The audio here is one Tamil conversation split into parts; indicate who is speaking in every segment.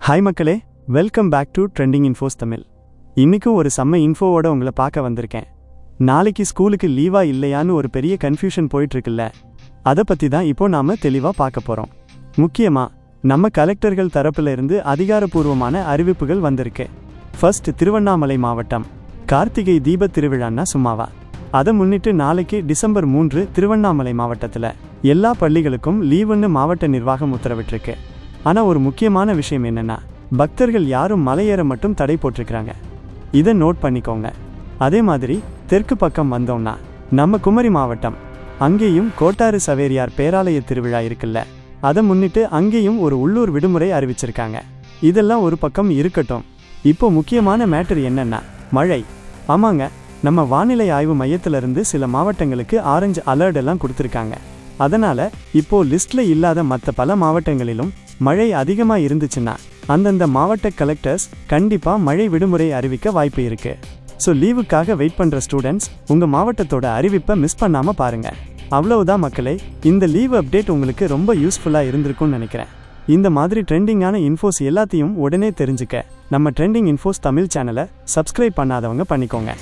Speaker 1: ஹாய் மக்களே, welcome back to trending infos Tamil. இன்னைக்கும் ஒரு செம்ம இன்ஃபோவோட உங்களை பார்க்க வந்திருக்கேன். நாளைக்கு ஸ்கூலுக்கு லீவா இல்லையான்னு ஒரு பெரிய கன்ஃபியூஷன் போயிட்டு இருக்குல்ல, அதை பற்றி தான் இப்போ நாம தெளிவாக பார்க்க போகிறோம். முக்கியமாக நம்ம கலெக்டர்கள் தரப்புல இருந்து அதிகாரப்பூர்வமான அறிவிப்புகள் வந்திருக்கு. ஃபர்ஸ்ட், திருவண்ணாமலை மாவட்டம் கார்த்திகை தீப திருவிழான்னா சும்மாவா? அதை முன்னிட்டு நாளைக்கு டிசம்பர் 3 திருவண்ணாமலை மாவட்டத்தில் எல்லா பள்ளிகளுக்கும் லீவுன்னு மாவட்ட நிர்வாகம் உத்தரவிட்டிருக்கு. ஆனால் ஒரு முக்கியமான விஷயம் என்னென்னா, பக்தர்கள் யாரும் மலையேற மட்டும் தடை போட்டிருக்கிறாங்க. இதை நோட் பண்ணிக்கோங்க. அதே மாதிரி தெற்கு பக்கம் வந்தோம்னா நம்ம குமரி மாவட்டம், அங்கேயும் கோட்டாறு சவேரியார் பேராலய திருவிழா இருக்குல்ல, அதை முன்னிட்டு அங்கேயும் ஒரு உள்ளூர் விடுமுறை அறிவிச்சிருக்காங்க. இதெல்லாம் ஒரு பக்கம் இருக்கட்டும், இப்போ முக்கியமான மேட்டர் என்னன்னா மழை. ஆமாங்க, நம்ம வானிலை ஆய்வு மையத்திலிருந்து சில மாவட்டங்களுக்கு ஆரஞ்சு அலர்ட் எல்லாம் கொடுத்துருக்காங்க. அதனால் இப்போ லிஸ்ட்டில் இல்லாத மற்ற பல மாவட்டங்களிலும் மழை அதிகமாக இருந்துச்சுன்னா அந்தந்த மாவட்ட கலெக்டர்ஸ் கண்டிப்பாக மழை விடுமுறை அறிவிக்க வாய்ப்பு இருக்குது. ஸோ லீவுக்காக வெயிட் பண்ணுற ஸ்டூடெண்ட்ஸ் உங்கள் மாவட்டத்தோட அறிவிப்பை மிஸ் பண்ணாமல் பாருங்கள். அவ்வளவுதான் மக்களே, இந்த லீவ் அப்டேட் உங்களுக்கு ரொம்ப யூஸ்ஃபுல்லாக இருந்திருக்கும்னு நினைக்கிறேன். இந்த மாதிரி ட்ரெண்டிங்கான இன்ஃபோஸ் எல்லாத்தையும் உடனே தெரிஞ்சுக்க நம்ம ட்ரெண்டிங் இன்ஃபோஸ் தமிழ் சேனலை சப்ஸ்கிரைப் பண்ணாதவங்க பண்ணிக்கோங்க.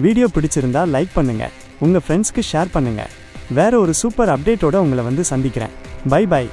Speaker 1: வீடியோ பிடிச்சிருந்தா லைக் பண்ணுங்கள், உங்கள் ஃப்ரெண்ட்ஸ்க்கு ஷேர் பண்ணுங்கள். வேற ஒரு சூப்பர் அப்டேட்டோட உங்களை வந்து சந்திக்கிறேன். Bye by.